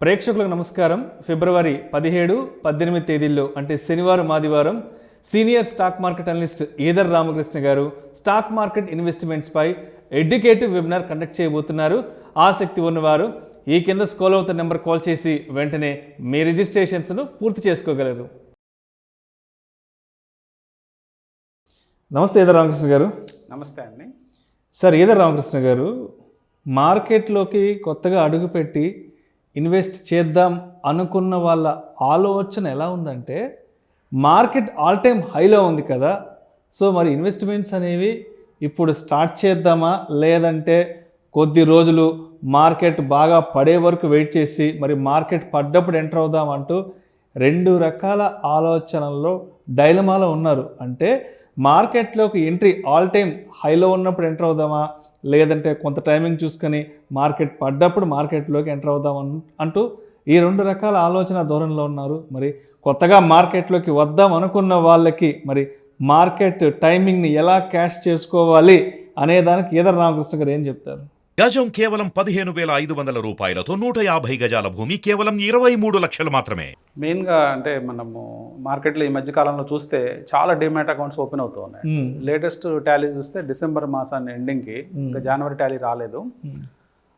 ప్రేక్షకులకు నమస్కారం. ఫిబ్రవరి 17, 18 తేదీల్లో అంటే శనివారం, ఆదివారం senior stock market analyst either Ramakrishna గారు స్టాక్ మార్కెట్ ఇన్వెస్ట్మెంట్స్ పై ఎడ్యుకేటివ్ వెబినార్ కండక్ట్ చేయబోతున్నారు. ఆసక్తి ఉన్నవారు ఈ కింద స్క్రోల్ అవుతున్న నెంబర్ కాల్ చేసి వెంటనే మీ రిజిస్ట్రేషన్స్ను పూర్తి చేసుకోగలరు. నమస్తే ఈదర్ రామకృష్ణ గారు. నమస్తే అండి. సార్, ఈదర్ రామకృష్ణ గారు, మార్కెట్లోకి కొత్తగా అడుగుపెట్టి ఇన్వెస్ట్ చేద్దాం అనుకున్న వాళ్ళ ఆలోచన ఎలా ఉందంటే, మార్కెట్ ఆల్ టైమ్ హైలో ఉంది కదా, సో మరి ఇన్వెస్ట్మెంట్స్ అనేవి ఇప్పుడు స్టార్ట్ చేద్దామా, లేదంటే కొద్ది రోజులు మార్కెట్ బాగా పడే వరకు వెయిట్ చేసి మరి మార్కెట్ పడ్డప్పుడు ఎంటర్ అవుదాం అంటూ రెండు రకాల ఆలోచనల్లో డైలమాలో ఉన్నారు. అంటే మార్కెట్లోకి ఎంట్రీ ఆల్ టైమ్ హైలో ఉన్నప్పుడు ఎంటర్ అవుదామా, లేదంటే కొంత టైమింగ్ చూసుకొని మార్కెట్ పడ్డప్పుడు మార్కెట్లోకి ఎంటర్ అవుదాం అంటూ ఈ రెండు రకాల ఆలోచన ధోరణిలో ఉన్నారు. మరి కొత్తగా మార్కెట్లోకి వద్దాం అనుకున్న వాళ్ళకి మరి మార్కెట్ టైమింగ్ని ఎలా క్యాష్ చేసుకోవాలి అనే దానికి ఈదర్ రామకృష్ణ గారు ఏం చెప్తారు? గజం కేవలం 15,500 రూపాయలతో 150 గజాల భూమి కేవలం 23 లక్షలు మాత్రమే. మెయిన్గా అంటే మనము మార్కెట్లో ఈ మధ్య కాలంలో చూస్తే చాలా డిమాట్ అకౌంట్స్ ఓపెన్ అవుతూ ఉన్నాయి. లేటెస్ట్ టాలీ చూస్తే డిసెంబర్ మాసాన్ని ఎండింగ్కి, ఇంకా జనవరి టాలీ రాలేదు.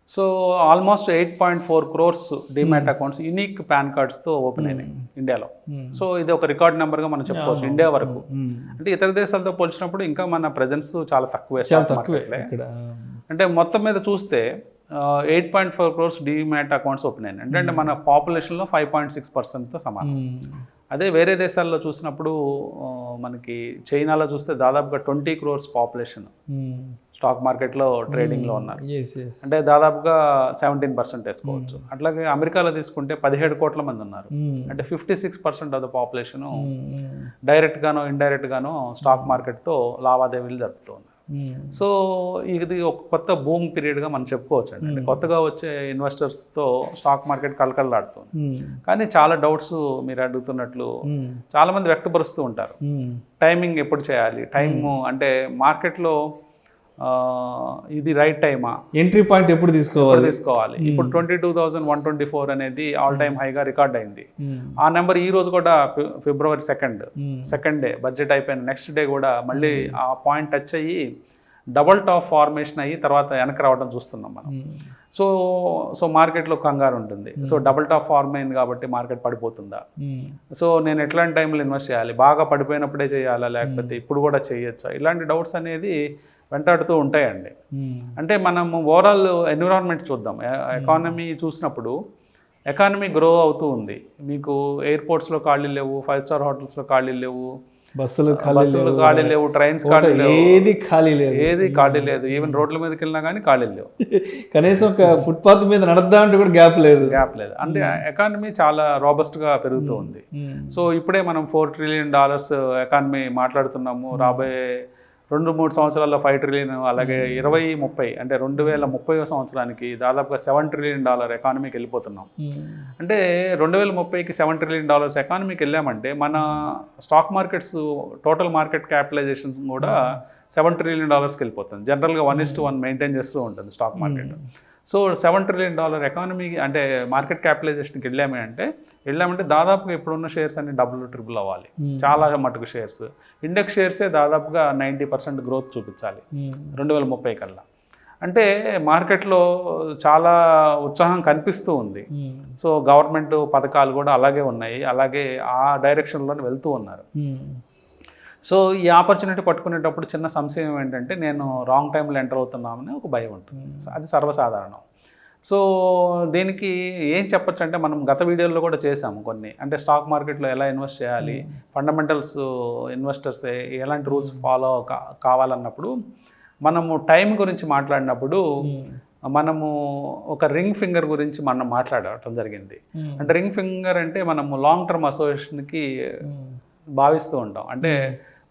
So almost 8.4 crores demat accounts unique PAN కార్డ్స్తో ఓపెన్ అయినాయి ఇండియాలో. సో ఇది ఒక రికార్డ్ నెంబర్గా మనం చెప్పుకోవచ్చు ఇండియా వరకు. అంటే ఇతర దేశాలతో పోల్చినప్పుడు ఇంకా మన ప్రెజెన్స్ చాలా తక్కువే స్టాక్ మార్కెట్లో. అంటే మొత్తం మీద చూస్తే 8.4 crores డిమాట్ అకౌంట్స్ ఓపెన్ అయినాయి. అంటే మన పాపులేషన్లో 5.6%తో సమానం. అదే వేరే దేశాల్లో చూసినప్పుడు మనకి చైనాలో చూస్తే దాదాపుగా 20 crores పాపులేషన్ స్టాక్ మార్కెట్లో ట్రేడింగ్లో ఉన్నారు. అంటే దాదాపుగా 17% వేసుకోవచ్చు. అట్లాగే అమెరికాలో తీసుకుంటే 17 కోట్ల మంది ఉన్నారు. అంటే 56% ఆఫ్ ద పాపులేషన్ డైరెక్ట్గానో ఇండైరెక్ట్గానో స్టాక్ మార్కెట్తో లావాదేవీలు జరుపుతూ ఉన్నారు. సో ఇది ఒక కొత్త బూమ్ పీరియడ్గా మనం చెప్పుకోవచ్చు అండి. అంటే కొత్తగా వచ్చే ఇన్వెస్టర్స్తో స్టాక్ మార్కెట్ కలకలలాడుతుంది. కానీ చాలా డౌట్స్ మీరు అడుగుతున్నట్లు చాలామంది వ్యక్తపరుస్తూ ఉంటారు. టైమింగ్ ఎప్పుడు చేయాలి, టైము అంటే మార్కెట్లో ఇది రైట్ టైమా, ఎంట్రీ పాయింట్ ఎప్పుడు తీసుకోవాలి. ఇప్పుడు 22,124 అనేది ఆల్ టైమ్ హైగా రికార్డ్ అయింది. ఆ నెంబర్ ఈ రోజు కూడా ఫిబ్రవరి సెకండ్ డే బడ్జెట్ అయిపోయిన నెక్స్ట్ డే కూడా మళ్ళీ ఆ పాయింట్ టచ్ అయ్యి డబల్ టాప్ ఫార్మేషన్ అయ్యి తర్వాత వెనక్కి రావడం చూస్తున్నాం మనం. సో మార్కెట్లో కంగారు ఉంటుంది. సో డబల్ టాప్ ఫార్మ్ అయింది కాబట్టి మార్కెట్ పడిపోతుందా, సో నేను ఎట్లాంటి టైంలో ఇన్వెస్ట్ చేయాలి, బాగా పడిపోయినప్పుడే చేయాలా లేకపోతే ఇప్పుడు కూడా చేయొచ్చా, ఇలాంటి డౌట్స్ అనేది వెంటాడుతూ ఉంటాయండి. అంటే మనము ఓవరాల్ ఎన్విరాన్మెంట్ చూద్దాం. ఎకానమీ చూసినప్పుడు ఎకానమీ గ్రో అవుతూ ఉంది. మీకు ఎయిర్పోర్ట్స్లో ఖాళీ లేవు, 5-star హోటల్స్లో ఖాళీ లేవు, బస్సులు ఖాళీ లేవు, ట్రైన్స్ ఖాళీ లేవు, ఏది ఖాళీ లేదు. ఈవెన్ రోడ్ల మీదకి వెళ్ళినా కానీ ఖాళీ లేవు. కనీసం ఒక ఫుట్పాత్ మీద నడద్దా అంటే కూడా గ్యాప్ లేదు. అంటే ఎకానమీ చాలా రాబస్ట్గా పెరుగుతూ ఉంది. సో ఇప్పుడే మనం $4 trillion ఎకానమీ మాట్లాడుతున్నాము. రాబోయే 2-3 సంవత్సరాల్లో 5 trillion, అలాగే 2030 అంటే 2030 సంవత్సరానికి దాదాపుగా $7 trillion ఎకానమీకి వెళ్ళిపోతున్నాం. అంటే 2030కి $7 trillion ఎకానమీకి వెళ్ళామంటే మన stock markets total market capitalisation కూడా $7 trillion వెళ్ళిపోతుంది. జనరల్గా 1:1 మెయింటైన్ చేస్తూ ఉంటుంది stock market. So $7 trillion economy అంటే మార్కెట్ క్యాపిటలైజేషన్కి వెళ్ళామంటే దాదాపుగా ఇప్పుడున్న షేర్స్ అన్ని ట్రిపుల్ అవ్వాలి. చాలా మటుకు షేర్స్, ఇండెక్స్ షేర్సే దాదాపుగా 90% గ్రోత్ చూపించాలి 2030 కల్లా. అంటే మార్కెట్లో చాలా ఉత్సాహం కనిపిస్తూ ఉంది. సో గవర్నమెంట్ పథకాలు కూడా అలాగే ఉన్నాయి, అలాగే ఆ డైరెక్షన్లోనే వెళ్తూ ఉన్నారు. సో ఈ ఆపర్చునిటీ పట్టుకునేటప్పుడు చిన్న సంశయం ఏంటంటే నేను రాంగ్ టైంలో ఎంటర్ అవుతున్నామని ఒక భయం ఉంటుంది. అది సర్వసాధారణం. సో దీనికి ఏం చెప్పచ్చు అంటే మనం గత వీడియోలో కూడా చేసాము కొన్ని. అంటే స్టాక్ మార్కెట్లో ఎలా ఇన్వెస్ట్ చేయాలి, ఫండమెంటల్స్ ఇన్వెస్టర్స్ ఎలాంటి రూల్స్ ఫాలో కావాలన్నప్పుడు మనము టైం గురించి మాట్లాడినప్పుడు మనము ఒక రింగ్ ఫింగర్ గురించి మనం మాట్లాడటం జరిగింది. అంటే రింగ్ ఫింగర్ అంటే మనము లాంగ్ టర్మ్ అసోసియేషన్కి భావిస్తూ ఉంటాం. అంటే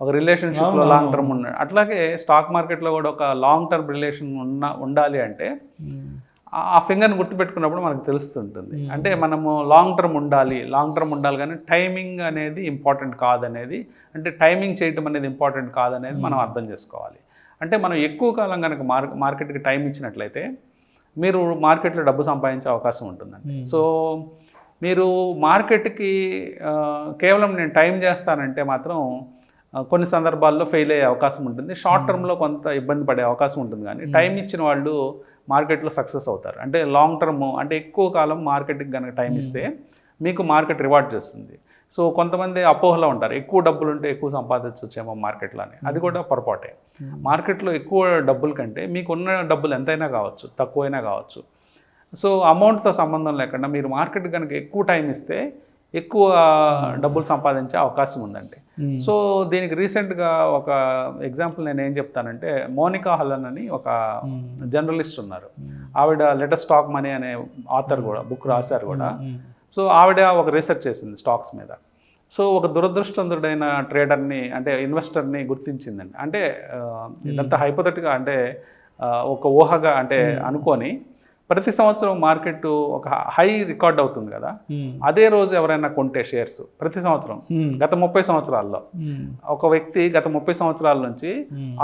ఒక రిలేషన్షిప్లో లాంగ్ టర్మ్ ఉన్న అట్లాగే స్టాక్ మార్కెట్లో కూడా ఒక లాంగ్ టర్మ్ రిలేషన్ ఉండాలి అంటే ఆ ఫింగర్ని గుర్తుపెట్టుకున్నప్పుడు మనకు తెలుస్తుంటుంది. అంటే మనము లాంగ్ టర్మ్ ఉండాలి కానీ టైమింగ్ అనేది ఇంపార్టెంట్ కాదనేది, అంటే టైమింగ్ చేయటం అనేది ఇంపార్టెంట్ కాదనేది మనం అర్థం చేసుకోవాలి. అంటే మనం ఎక్కువ కాలం కనుక మార్కెట్కి టైం ఇచ్చినట్లయితే మీరు మార్కెట్లో డబ్బు సంపాదించే అవకాశం ఉంటుందండి. సో మీరు మార్కెట్కి కేవలం నేను టైం చేస్తానంటే మాత్రం కొన్ని సందర్భాల్లో ఫెయిల్ అయ్యే అవకాశం ఉంటుంది. షార్ట్ టర్మ్లో కొంత ఇబ్బంది పడే అవకాశం ఉంటుంది, కానీ టైం ఇచ్చిన వాళ్ళు మార్కెట్లో సక్సెస్ అవుతారు. అంటే లాంగ్ టర్మ్, అంటే ఎక్కువ కాలం మార్కెట్కి కనుక టైం ఇస్తే మీకు మార్కెట్ రివార్డ్ చేస్తుంది. సో కొంతమంది అపోహలో ఉంటారు, ఎక్కువ డబ్బులు ఉంటే ఎక్కువ సంపాదించవచ్చేమో మార్కెట్లో అని. అది కూడా పొరపాటే. మార్కెట్లో ఎక్కువ డబ్బుల కంటే మీకున్న డబ్బులు ఎంతైనా కావచ్చు, తక్కువైనా కావచ్చు. సో అమౌంట్తో సంబంధం లేకుండా మీరు మార్కెట్ కనుక ఎక్కువ టైం ఇస్తే ఎక్కువ డబ్బులు సంపాదించే అవకాశం ఉందండి. సో దీనికి రీసెంట్గా ఒక ఎగ్జాంపుల్ నేను ఏం చెప్తానంటే, మోనికా హల్లన్ అని ఒక జర్నలిస్ట్ ఉన్నారు. ఆవిడ లెట్ అస్ టాక్ మనీ అనే ఆథర్ కూడా బుక్ రాశారు కూడా. సో ఆవిడ ఒక రీసెర్చ్ చేసింది స్టాక్స్ మీద. సో ఒక దురదృష్టవంతుడైన ట్రేడర్ని, అంటే ఇన్వెస్టర్ని గుర్తించిందండి. అంటే ఇదంతా హైపోథెటిక్గా, అంటే ఒక ఊహగా అంటే అనుకొని, ప్రతి సంవత్సరం మార్కెట్ ఒక హై రికార్డ్ అవుతుంది కదా, అదే రోజు ఎవరైనా కొంటే షేర్స్ ప్రతి సంవత్సరం గత 30 సంవత్సరాల్లో, ఒక వ్యక్తి గత 30 సంవత్సరాల నుంచి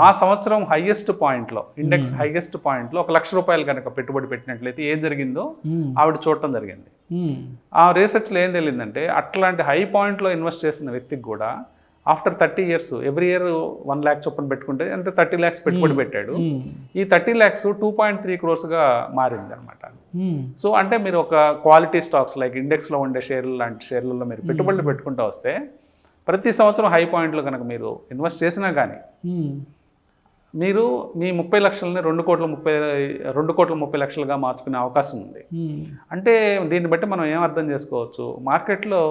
ఆ సంవత్సరం హైయెస్ట్ పాయింట్లో, ఇండెక్స్ హైయెస్ట్ పాయింట్లో ₹1,00,000 కనుక పెట్టుబడి పెట్టినట్లయితే ఏం జరిగిందో ఆవిడ చూడటం జరిగింది. ఆ రీసెర్చ్లో ఏం తెలియదంటే, అట్లాంటి హై పాయింట్లో ఇన్వెస్ట్ చేసిన వ్యక్తికి కూడా after 30 years every year 1 lakh చొప్పున పెట్టుకుంటే ఎంత 30 lakhs పెట్టుబడి పెట్టాడు. ఈ 30 lakhs 2.3 crores మారింది అనమాట. సో అంటే మీరు ఒక క్వాలిటీ స్టాక్స్ లైక్ ఇండెక్స్లో ఉండే షేర్లు లాంటి షేర్లలో మీరు పెట్టుబడులు పెట్టుకుంటూ వస్తే ప్రతి సంవత్సరం హై పాయింట్లో కనుక మీరు ఇన్వెస్ట్ చేసినా కానీ మీరు మీ 30 లక్షలని 2,30 లక్షలుగా మార్చుకునే అవకాశం ఉంది. అంటే దీన్ని బట్టి మనం ఏం అర్థం చేసుకోవచ్చు, మార్కెట్లో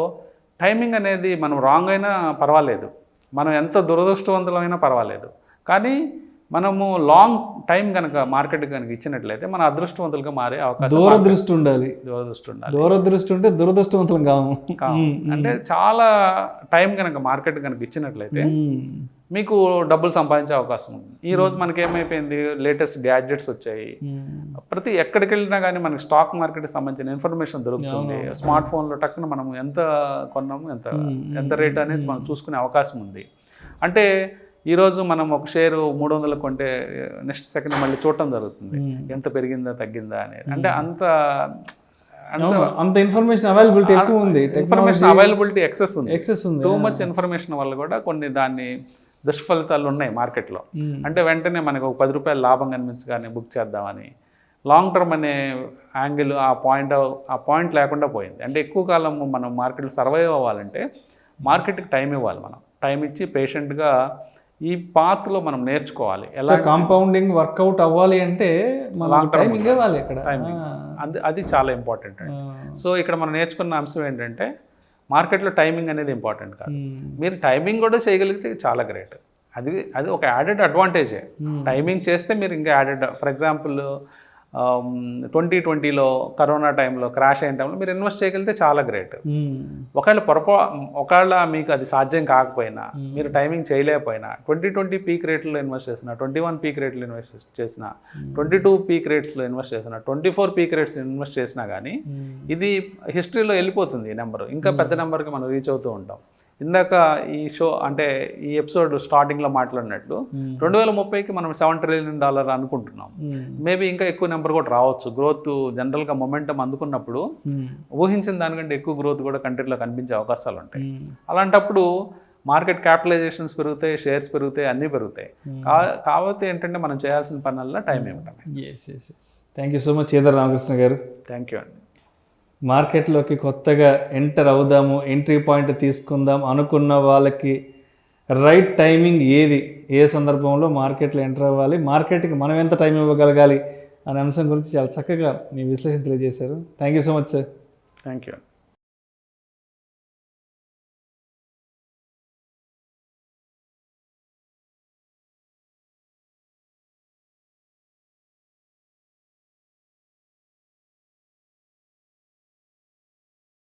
టైమింగ్ అనేది మనం రాంగ్ అయినా పర్వాలేదు, మనం ఎంత దురదృష్టవంతులమైనా పర్వాలేదు, కానీ మనము లాంగ్ టైం కనుక మార్కెట్ కనుక ఇచ్చినట్లయితే మన అదృష్టవంతులుగా మారే అవకాశం. దూరదృష్టి ఉండాలి. దూరదృష్టి ఉంటే దురదృష్టవంతులం కాము. అంటే చాలా టైం కనుక మార్కెట్ కనుక ఇచ్చినట్లయితే మీకు డబ్బులు సంపాదించే అవకాశం ఉంది. ఈ రోజు మనకి ఏమైపోయింది, లేటెస్ట్ గ్యాడ్జెట్స్ వచ్చాయి, ప్రతి ఎక్కడికి వెళ్ళినా కానీ మనకి స్టాక్ మార్కెట్కి సంబంధించిన ఇన్ఫర్మేషన్ దొరుకుతుంది. స్మార్ట్ ఫోన్లో టక్కున మనం ఎంత కొన్నాము, ఎంత రేట్ అనేది మనం చూసుకునే అవకాశం ఉంది. అంటే ఈరోజు మనం ఒక షేరు 300 కొంటే నెక్స్ట్ సెకండ్ మళ్ళీ చూడటం జరుగుతుంది, ఎంత పెరిగిందా తగ్గిందా అనేది. అంటే అంత ఇన్ఫర్మేషన్ అవైలబిలిటీ ఎక్కువ ఉంది, ఇన్ఫర్మేషన్ అవైలబిలిటీ ఎక్సెస్ ఉంది. టూ మచ్ ఇన్ఫర్మేషన్ వల్ల కూడా కొన్ని దాన్ని దుష్ఫలితాలు ఉన్నాయి మార్కెట్లో. అంటే వెంటనే మనకు ఒక ₹10 లాభం కనిపించగానే బుక్ చేద్దామని, లాంగ్ టర్మ్ అనే యాంగిల్ ఆ పాయింట్ లేకుండా పోయింది. అంటే ఎక్కువ కాలం మనం మార్కెట్లో సర్వైవ్ అవ్వాలంటే మార్కెట్కి టైం ఇవ్వాలి. మనం టైం ఇచ్చి పేషెంట్గా ఈ పాత్లో మనం నేర్చుకోవాలి. ఎలా కాంపౌండింగ్ వర్కౌట్ అవ్వాలి అంటే లాంగ్ టర్మ్ ఇవ్వాలి. ఇక్కడ అది చాలా ఇంపార్టెంట్ అండి. సో ఇక్కడ మనం నేర్చుకున్న అంశం ఏంటంటే, మార్కెట్లో టైమింగ్ అనేది ఇంపార్టెంట్ కాదు, మీరు టైమింగ్ కూడా చేయగలిగితే చాలా గ్రేట్. అది ఒక యాడెడ్ అడ్వాంటేజే. టైమింగ్ చేస్తే మీరు ఇంకా యాడెడ్, ఫర్ ఎగ్జాంపుల్ 2020లో కరోనా టైంలో క్రాష్ అయిన టైంలో మీరు ఇన్వెస్ట్ చేయగలిగితే చాలా గ్రేట్. ఒకవేళ మీకు అది సాధ్యం కాకపోయినా, మీరు టైమింగ్ చేయలేకపోయినా, 2020 పీక్ రేట్లో ఇన్వెస్ట్ చేసిన, 21 పీక్ రేట్లో ఇన్వెస్ట్ చేసిన, 22 పీక్ రేట్స్లో ఇన్వెస్ట్ చేసిన, 24 పీక్ రేట్స్ ఇన్వెస్ట్ చేసినా కానీ ఇది హిస్టరీలో వెళ్ళిపోతుంది. ఈ నెంబర్ ఇంకా పెద్ద నెంబర్కి మనం రీచ్ అవుతూ ఉంటాం. ఇందాక ఈ షో అంటే ఈ ఎపిసోడ్ స్టార్టింగ్లో మాట్లాడినట్లు 2030కి మనం $7 trillion అనుకుంటున్నాం. మేబీ ఇంకా ఎక్కువ నెంబర్ కూడా రావచ్చు. గ్రోత్ జనరల్గా మొమెంటం అందుకున్నప్పుడు ఊహించిన దానికంటే ఎక్కువ గ్రోత్ కూడా కంట్రీలో కనిపించే అవకాశాలు ఉంటాయి. అలాంటప్పుడు మార్కెట్ క్యాపిటలైజేషన్స్ పెరుగుతాయి, షేర్స్ పెరుగుతాయి, అన్నీ పెరుగుతాయి. కాకపోతే ఏంటంటే మనం చేయాల్సిన పనుల్లో టైం ఏమిటండి. Thank you so much Eedara Ramakrishna గారు. థ్యాంక్ యూ అండి. మార్కెట్లోకి కొత్తగా ఎంటర్ అవుదాము, ఎంట్రీ పాయింట్ తీసుకుందాం అనుకున్న వాళ్ళకి రైట్ టైమింగ్ ఏది, ఏ సందర్భంలో మార్కెట్లో ఎంటర్ అవ్వాలి, మార్కెట్కి మనం ఎంత టైం ఇవ్వగలగాలి అనే అంశం గురించి చాలా చక్కగా మీ విశ్లేషణ తెలియజేశారు. Thank you so much sir. Thank you.